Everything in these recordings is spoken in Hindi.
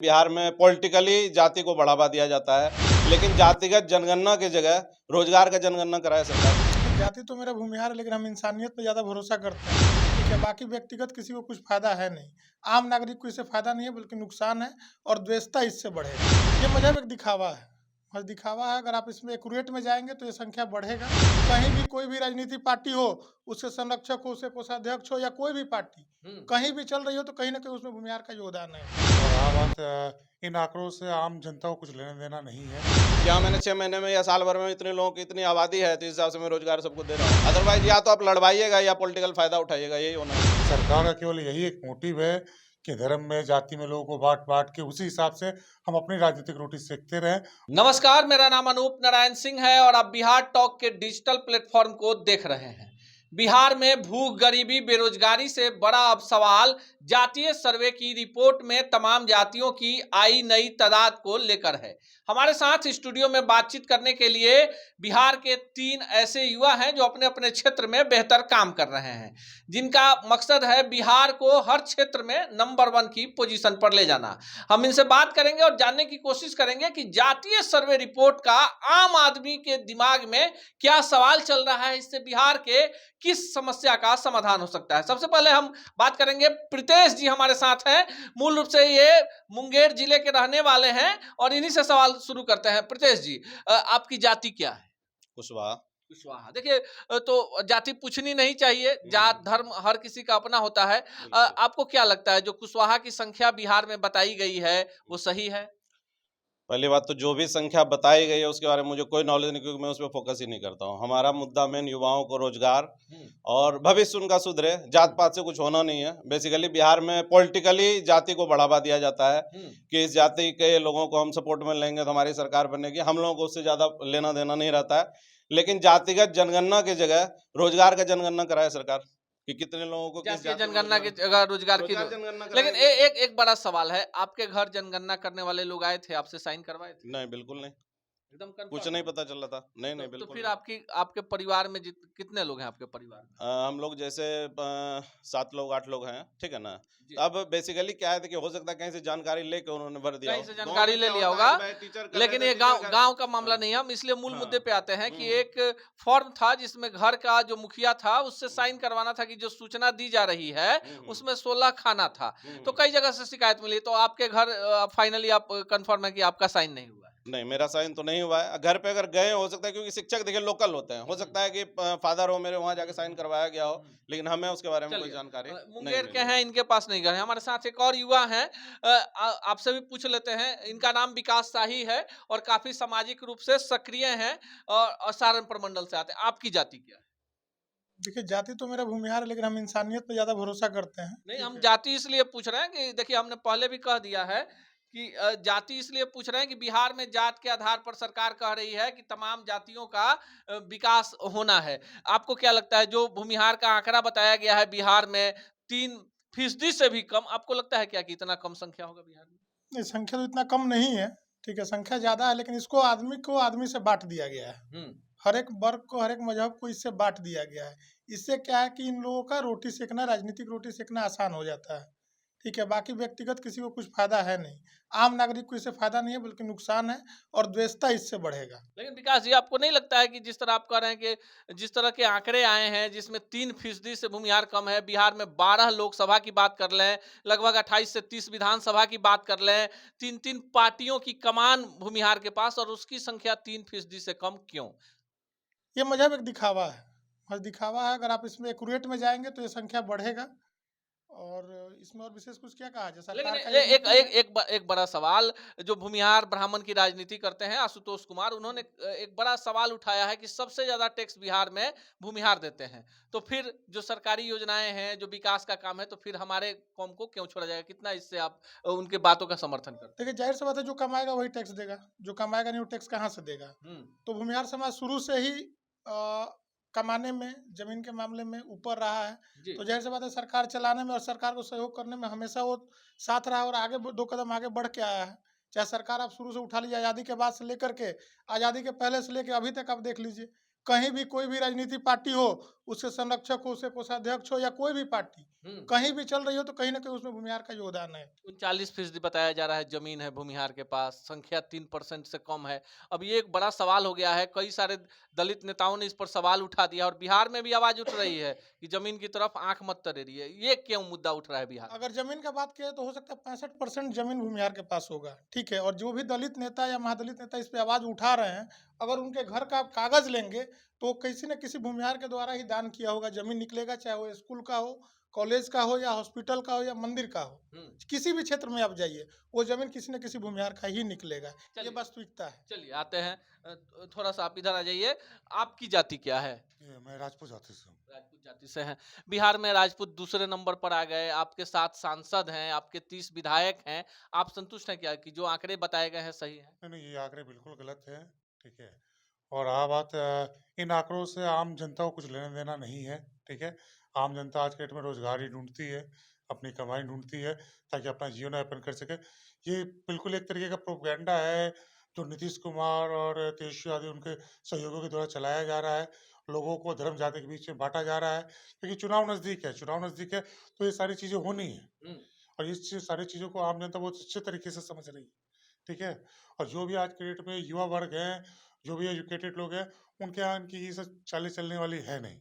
बिहार में पॉलिटिकली जाति को बढ़ावा दिया जाता है, लेकिन जातिगत जनगणना की जगह रोजगार का जनगणना कराए सरकार। जाति तो मेरा भूमिहार है, लेकिन हम इंसानियत पे ज़्यादा भरोसा करते हैं। ठीक है, बाकी व्यक्तिगत किसी को कुछ फायदा है नहीं। आम नागरिक को इससे फायदा नहीं है, बल्कि नुकसान है और द्वेषता इससे बढ़ेगा। ये मजहब एक दिखावा है, बस दिखावा है। अगर आप इसमें एक्यूरेट में जाएंगे तो ये संख्या बढ़ेगा। कहीं भी कोई भी राजनीति पार्टी हो, उसके संरक्षक हो, उसके कोषाध्यक्ष हो या कोई भी पार्टी कहीं भी चल रही हो, तो कहीं ना कहीं उसमें भूमिहार का योगदान है। और रहा बात इन आंकड़ों से आम जनता को कुछ लेना देना नहीं है। क्या मैंने 6 महीने में या साल भर में इतने लोगों की इतनी आबादी है, तो इस हिसाब से मैं रोजगार सबको दे रहा हूँ। अदरवाइज या तो आप लड़वाइएगा या पॉलिटिकल फायदा उठाइएगा, यही होना है। सरकार का केवल यही एक मोटिव है कि धर्म में, जाति में लोगों को बांट बांट के उसी हिसाब से हम अपनी राजनीतिक रोटी सेकते रहें। नमस्कार, मेरा नाम अनूप नारायण सिंह है और आप बिहार टॉक के डिजिटल प्लेटफॉर्म को देख रहे हैं। बिहार में भूख, गरीबी, बेरोजगारी से बड़ा अब सवाल जातीय सर्वे की रिपोर्ट में तमाम जातियों की आई नई तादाद को लेकर है। हमारे साथ स्टूडियो में बातचीत करने के लिए बिहार के 3 ऐसे युवा हैं जो अपने अपने क्षेत्र में बेहतर काम कर रहे हैं, जिनका मकसद है बिहार को हर क्षेत्र में नंबर 1 की पोजीशन पर ले जाना। हम इनसे बात करेंगे और जानने की कोशिश करेंगे कि जातीय सर्वे रिपोर्ट का आम आदमी के दिमाग में क्या सवाल चल रहा है, इससे बिहार के किस समस्या का समाधान हो सकता है। सबसे पहले हम बात करेंगे, प्रीतेश जी हमारे साथ हैं। मूल रूप से ये मुंगेर जिले के रहने वाले हैं और इन्हीं से सवाल शुरू करते हैं। प्रीतेश जी, आपकी जाति क्या है? कुशवाहा। कुशवाहा। देखिए, तो जाति पूछनी नहीं चाहिए, जात धर्म हर किसी का अपना होता है। आपको क्या लगता है जो कुशवाहा की संख्या बिहार में बताई गई है वो सही है? पहली बात तो जो भी संख्या बताई गई है उसके बारे में मुझे कोई नॉलेज नहीं, क्योंकि मैं उस पर फोकस ही नहीं करता हूँ। हमारा मुद्दा मेन युवाओं को रोजगार और भविष्य उनका सुधरे, जात पात से कुछ होना नहीं है। बेसिकली बिहार में पॉलिटिकली जाति को बढ़ावा दिया जाता है कि इस जाति के लोगों को हम सपोर्ट में लेंगे तो हमारी सरकार बनेगी। हम लोगों को उससे ज़्यादा लेना देना नहीं रहता है, लेकिन जातिगत जनगणना की जगह रोजगार का जनगणना कराए सरकार कि कितने लोगों को किस जातीय जाति में जनगणना की जगह रोजगार की जनगणना लेकिन कराएगी। एक बड़ा सवाल है, आपके घर जनगणना करने वाले लोग आए थे, आपसे साइन करवाए थे? नहीं, बिल्कुल नहीं, एकदम कुछ कंफर्म? नहीं पता चल रहा था। नहीं नहीं, तो बिल्कुल फिर नहीं। आपके परिवार में कितने लोग हैं आपके परिवार में? हम लोग जैसे 7 लोग 8 लोग हैं, ठीक है ना। जी। तो अब बेसिकली क्या है कि हो सकता है कहीं से जानकारी लेके उन्होंने भर दिया कहीं हो। से गाँव जानकारी में ले क्या लिया होता है होगा, कि भाई टीचर कर लेकिन रहे थे, ये टीचर का गांव का मामला हाँ, नहीं है। हम इसलिए मूल हाँ, मुद्दे पे आते हैं कि हम्म, एक फॉर्म था जिसमें घर का जो मुखिया था उससे साइन करवाना था कि जो सूचना दी जा रही है उसमें 16 खाना था। तो कई जगह से शिकायत मिली, तो आपके घर फाइनली आप कंफर्म है कि आपका साइन नहीं हुआ है? नहीं, मेरा साइन तो नहीं हुआ है। घर पे अगर गए हो सकता है, क्योंकि शिक्षक देखिए लोकल होते हैं, हो सकता है कि फादर हो मेरे वहाँ जाके साइन करवाया गया हो, लेकिन हमें उसके बारे में कोई चलिए, जानकारी नहीं मुंगेर के मिली। हैं, इनके पास नहीं गए हैं। हमारे साथ एक और युवा हैं, आपसे भी पूछ लेते हैं। इनका नाम विकास शाही है और काफी सामाजिक रूप से सक्रिय हैं और सहारनपुर मंडल से आते हैं। आपकी जाति क्या है? देखिए, जाति तो मेरा भूमिहार है, लेकिन हम इंसानियत पे ज़्यादा भरोसा करते हैं। नहीं, ठीक हम है। जाति इसलिए पूछ रहे हैं कि देखिए, हमने पहले भी कह दिया है कि जाति इसलिए पूछ रहे हैं कि बिहार में जात के आधार पर सरकार कह रही है कि तमाम जातियों का विकास होना है। आपको क्या लगता है जो भूमिहार का आंकड़ा बताया गया है बिहार में 3% से भी कम, आपको लगता है क्या कि इतना कम संख्या होगा बिहार में? ये संख्या तो इतना कम नहीं है। ठीक है, संख्या ज़्यादा है, लेकिन इसको आदमी से बांट दिया गया है। हर एक वर्ग को, हर एक मजहब को इससे बांट दिया गया है। इससे क्या है कि इन लोगों का रोटी सेकना, राजनीतिक रोटी सेकना आसान हो जाता है। ठीक है, बाकी व्यक्तिगत किसी को कुछ फायदा है नहीं। आम नागरिक को इससे फायदा नहीं है, बल्कि नुकसान है और द्वेषता इससे बढ़ेगा। लेकिन विकास जी, आपको नहीं लगता है कि जिस तरह आप कह रहे हैं कि जिस तरह के आंकड़े आए हैं जिसमें 3% से भूमिहार कम है, बिहार में 12 लोकसभा की बात कर लें, लगभग 28 से 30 विधानसभा की बात कर लें, 3-3 पार्टियों की कमान भूमिहार के पास, और उसकी संख्या 3% से कम क्यों? ये मजहब एक दिखावा है, बस दिखावा है। अगर आप इसमें एक्यूरेट में जाएंगे तो ये संख्या बढ़ेगा। और इसमें और विशेष कुछ क्या कहा जाए, लेकिन सरकार का ए, ये एक मोटिव एक है। एक बड़ा सवाल जो भूमिहार ब्राह्मण की राजनीति करते हैं आशुतोष कुमार, उन्होंने एक बड़ा सवाल उठाया है कि सबसे ज्यादा टैक्स बिहार में भूमिहार देते हैं, तो फिर जो सरकारी योजनाएं हैं, जो विकास का काम है, तो फिर हमारे कौम को क्यों छोड़ा जाएगा? कितना इससे आप उनके बातों का समर्थन करते देखिए, जाहिर सी बात है, जो कमाएगा वही टैक्स देगा। जो कमाएगा नहीं वो टैक्स कहाँ से देगा? हैं? तो भूमिहार समाज शुरू से ही कमाने में, जमीन के मामले में ऊपर रहा है। जी। तो जाहिर सी बात है, सरकार चलाने में और सरकार को सहयोग करने में हमेशा वो साथ रहा और आगे 2 कदम आगे बढ़ के आया है। चाहे सरकार आप शुरू से उठा लीजिए, आज़ादी के बाद से लेकर के, आज़ादी के पहले से लेके अभी तक आप देख लीजिए, कहीं भी कोई भी राजनीतिक पार्टी हो, उसके संरक्षक हो, उसके कोषाध्यक्ष हो या कोई भी पार्टी कहीं भी चल रही हो, तो कहीं ना कहीं उसमें भूमिहार का योगदान है। 39% बताया जा रहा है जमीन है भूमिहार के पास, संख्या 3% से कम है। अब ये एक बड़ा सवाल हो गया है, कई सारे दलित नेताओं ने इस पर सवाल उठा दिया और बिहार में भी आवाज उठ रही है कि जमीन की तरफ आंख मत तरेरी है। ये क्यों मुद्दा उठ रहा है बिहार? अगर जमीन का बात करें तो हो सकता है 65% जमीन भूमिहार के पास होगा, ठीक है। और जो भी दलित नेता या महादलित नेता इस पे आवाज उठा रहे हैं, अगर उनके घर का आप कागज लेंगे तो किसी न किसी भूमिहार के द्वारा ही दान किया होगा, जमीन निकलेगा, चाहे वो स्कूल का हो, कॉलेज का हो या हॉस्पिटल का हो या मंदिर का हो। किसी भी क्षेत्र में आप जाइए, वो जमीन किसी न किसी भूमिहार का ही निकलेगा। ये चलिए। वास्तविकता है। चलिए आते हैं, थोड़ा सा आप इधर आ जाइए। आपकी जाति क्या है? मैं राजपूत जाति से हूँ। राजपूत जाति से हैं। बिहार में राजपूत दूसरे नंबर पर आ गए, आपके 7 सांसद हैं, आपके 30 विधायक हैं। आप संतुष्ट हैं क्या कि जो आंकड़े बताए गए हैं सही हैं? नहीं, ये आंकड़े बिल्कुल गलत है, ठीक है। और रहा बात इन आंकड़ों से आम जनता को कुछ लेना देना नहीं है, ठीक है। आम जनता आज के डेट में रोजगार ही ढूंढती है, अपनी कमाई ढूंढती है ताकि अपना जीवन यापन कर सके। ये बिल्कुल एक तरीके का प्रोपेगेंडा है जो नीतीश कुमार और तेजस्वी आदि उनके सहयोगियों के द्वारा चलाया जा रहा है। लोगों को धर्म जाति के बीच में बांटा जा रहा है क्योंकि चुनाव नजदीक है तो ये सारी चीजें होनी है और सारी चीजों को आम जनता बहुत अच्छे तरीके से समझ रही है, ठीक है। और जो भी आज के डेट में युवा वर्ग हैं, जो भी एजुकेटेड लोग हैं, उनके यहाँ इनकी ये सब चालें चलने वाली है नहीं,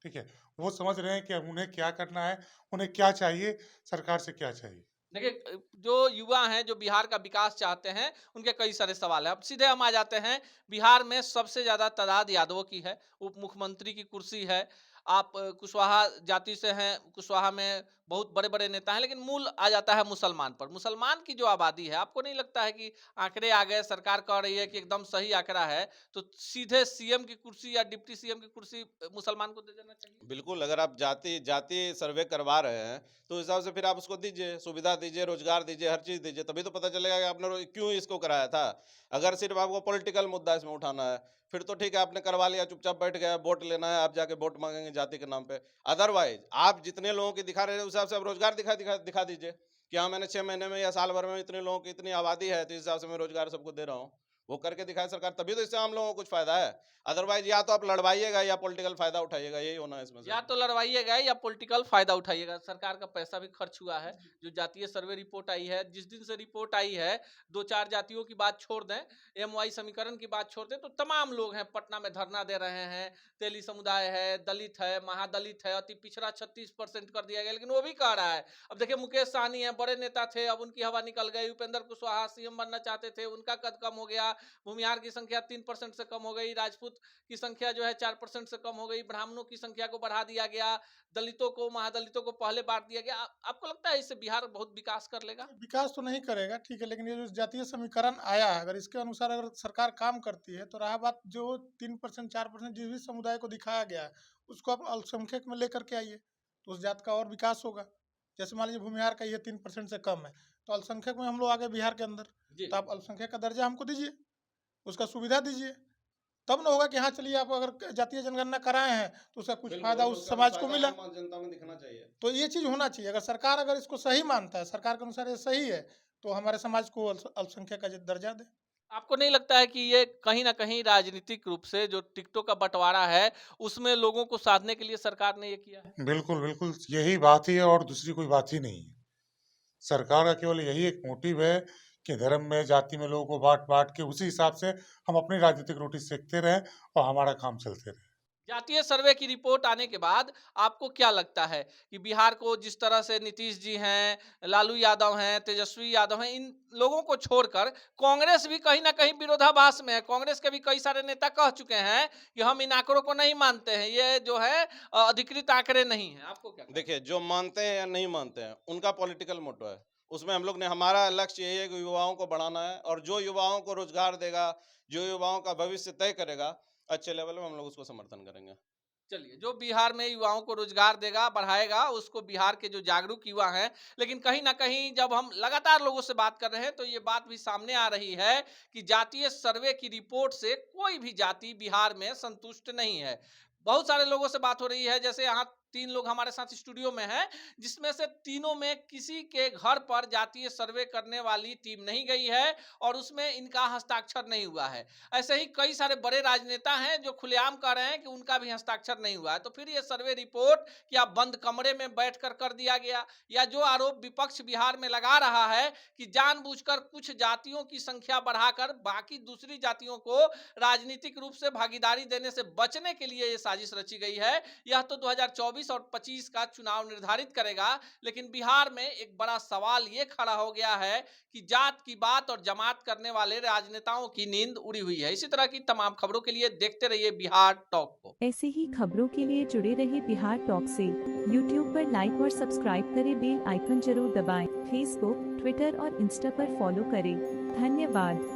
ठीक है। वो समझ रहे हैं कि अब उन्हें क्या करना है, उन्हें क्या चाहिए, सरकार से क्या चाहिए। देखिए, जो युवा हैं, जो बिहार का विकास चाहते हैं, उनके कई सारे सवाल हैं। अब सीधे हम आ जाते हैं, बिहार में सबसे ज़्यादा तादाद यादवों की है, उप मुख्यमंत्री की कुर्सी है। आप कुशवाहा जाति से हैं, कुशवाहा में बहुत बड़े-बड़े नेता हैं, लेकिन मूल आ जाता है मुसलमान पर। मुसलमान की जो आबादी है, आपको नहीं लगता है कि आंकड़े आ गए, सरकार कह रही है कि एकदम सही आंकड़ा है, तो सीधे सीएम की कुर्सी या डिप्टी सीएम की कुर्सी मुसलमान को दे देना चाहिए? बिल्कुल, अगर आप जाति जाति सर्वे करवा रहे हैं, तो उस हिसाब से फिर आप उसको दीजिए, सुविधा दीजिए, रोज़गार दीजिए, हर चीज़ दीजिए, तभी तो पता चलेगा कि आपने क्यों इसको कराया था। अगर सिर्फ़ आपको पॉलिटिकल मुद्दा इसमें उठाना है, फिर तो ठीक है, आपने करवा लिया, चुपचाप बैठ गए, वोट लेना है, आप जाके वोट माँगेंगे जाति के नाम पे। अदरवाइज़ आप जितने लोगों की दिखा रहे हैं, उस हिसाब से आप रोज़गार दिखा दीजिए कि हाँ, मैंने 6 महीने में या साल भर में इतने लोगों की इतनी आबादी है, तो इस हिसाब से मैं रोज़गार सबको दे रहा हूँ। वो करके दिखाए सरकार, तभी तो इससे आम लोगों को कुछ फ़ायदा है। अदरवाइज़ या तो आप लड़वाइएगा या पॉलिटिकल फ़ायदा उठाइएगा, यही होना है इसमें से। या तो लड़वाइएगा या पॉलिटिकल फायदा उठाइएगा। सरकार का पैसा भी खर्च हुआ है। जो जातीय सर्वे रिपोर्ट आई है, जिस दिन से रिपोर्ट आई है, 2-4 जातियों की बात छोड़ दें, एमवाई समीकरण की बात छोड़ दें, तो तमाम लोग हैं, पटना में धरना दे रहे हैं। तेली समुदाय है, दलित है, महादलित है, अति पिछड़ा 36% कर दिया गया, लेकिन वो भी कह रहा है। अब देखिए, मुकेश सहनी है, बड़े नेता थे, अब उनकी हवा निकल गई। उपेंद्र कुशवाहा सीएम बनना चाहते थे, उनका कद कम हो गया। भूमिहार की संख्या 3% से कम हो गई। राजपूत की संख्या जो है 4% से कम हो गई। ब्राह्मणों की संख्या को बढ़ा दिया गया। दलितों को, महादलितों को पहले बांट दिया गया। आपको लगता है इससे बिहार बहुत विकास कर लेगा? विकास तो नहीं करेगा, ठीक है, लेकिन ये जो जातीय समीकरण आया है, अगर इसके अनुसार अगर सरकार काम करती है, तो रहा बात जो 3% 4% जिस भी समुदाय को दिखाया गया है, उसको आप अल्पसंख्यक में लेकर के आइए, तो उस जात का और विकास होगा। जैसे मान लीजिए भूमिहार का ये 3% से कम है, तो अल्पसंख्यक में हम लोग आ गए बिहार के अंदर, जी। तो आप अल्पसंख्यक का दर्जा हमको दीजिए, उसका सुविधा दीजिए, तब ना होगा कि हाँ चलिए आप अगर जातीय जनगणना कराए हैं तो उसका कुछ फायदा उस समाज को मिला। जनता में दिखना चाहिए। तो ये चीज होना चाहिए। अगर सरकार अगर इसको सही मानता है, सरकार के अनुसार ये सही है, तो हमारे समाज को अल्पसंख्यक का दर्जा दे। आपको नहीं लगता है कि ये कहीं ना कहीं राजनीतिक रूप से जो टिकटों का बंटवारा है, उसमें लोगों को साधने के लिए सरकार ने ये किया है? बिल्कुल, बिल्कुल यही बात ही है और दूसरी कोई बात ही नहीं है। सरकार का केवल यही एक मोटिव है कि धर्म में, जाति में लोगों को बाँट-बाँट के उसी हिसाब से हम अपनी राजनीतिक रोटी सेकते रहें और हमारा काम चलते रहे। जातीय सर्वे की रिपोर्ट आने के बाद आपको क्या लगता है कि बिहार को जिस तरह से नीतीश जी हैं, लालू यादव हैं, तेजस्वी यादव हैं, इन लोगों को छोड़कर कांग्रेस भी कहीं ना कहीं विरोधाभास में है? कांग्रेस के भी कई सारे नेता कह चुके हैं कि हम इन आंकड़ों को नहीं मानते हैं, ये जो है अधिकृत आंकड़े नहीं है। आपको क्या लगता है? देखिए, जो मानते हैं या नहीं मानते हैं, उनका पॉलिटिकल मोटो है। उसमें हम लोग ने, हमारा लक्ष्य यही है कि युवाओं को बढ़ाना है, और जो युवाओं को रोजगार देगा, जो युवाओं का भविष्य तय करेगा अच्छे लेवल में, हम लोग उसको समर्थन करेंगे। चलिए, जो बिहार में युवाओं को रोजगार देगा, बढ़ाएगा, उसको बिहार के जो जागरूक युवा हैं, लेकिन कहीं ना कहीं जब हम लगातार लोगों से बात कर रहे हैं, तो ये बात भी सामने आ रही है कि जातीय सर्वे की रिपोर्ट से कोई भी जाति बिहार में संतुष्ट नहीं है। बहुत सारे लोगों से बात हो रही है, जैसे यहाँ 3 लोग हमारे साथ स्टूडियो में हैं, जिसमें से तीनों में किसी के घर पर जातीय सर्वे करने वाली टीम नहीं गई है और उसमें इनका हस्ताक्षर नहीं हुआ है। ऐसे ही कई सारे बड़े राजनेता हैं जो खुलेआम कह रहे हैं कि उनका भी हस्ताक्षर नहीं हुआ है। तो फिर ये सर्वे रिपोर्ट क्या बंद कमरे में बैठकर कर दिया गया, या जो आरोप विपक्ष बिहार में लगा रहा है कि जानबूझकर कुछ जातियों की संख्या बढ़ाकर बाकी दूसरी जातियों को राजनीतिक रूप से भागीदारी देने से बचने के लिए ये साजिश रची गई है, यह तो 2024 और 25 का चुनाव निर्धारित करेगा। लेकिन बिहार में एक बड़ा सवाल ये खड़ा हो गया है कि जात की बात और जमात करने वाले राजनेताओं की नींद उड़ी हुई है। इसी तरह की तमाम खबरों के लिए देखते रहिए बिहार टॉक को। ऐसे ही खबरों के लिए जुड़े रहिए बिहार टॉक से। यूट्यूब पर लाइक और सब्सक्राइब करें, बेल आइकन जरूर दबाएं। फेसबुक, ट्विटर और इंस्टा पर फॉलो करें। धन्यवाद।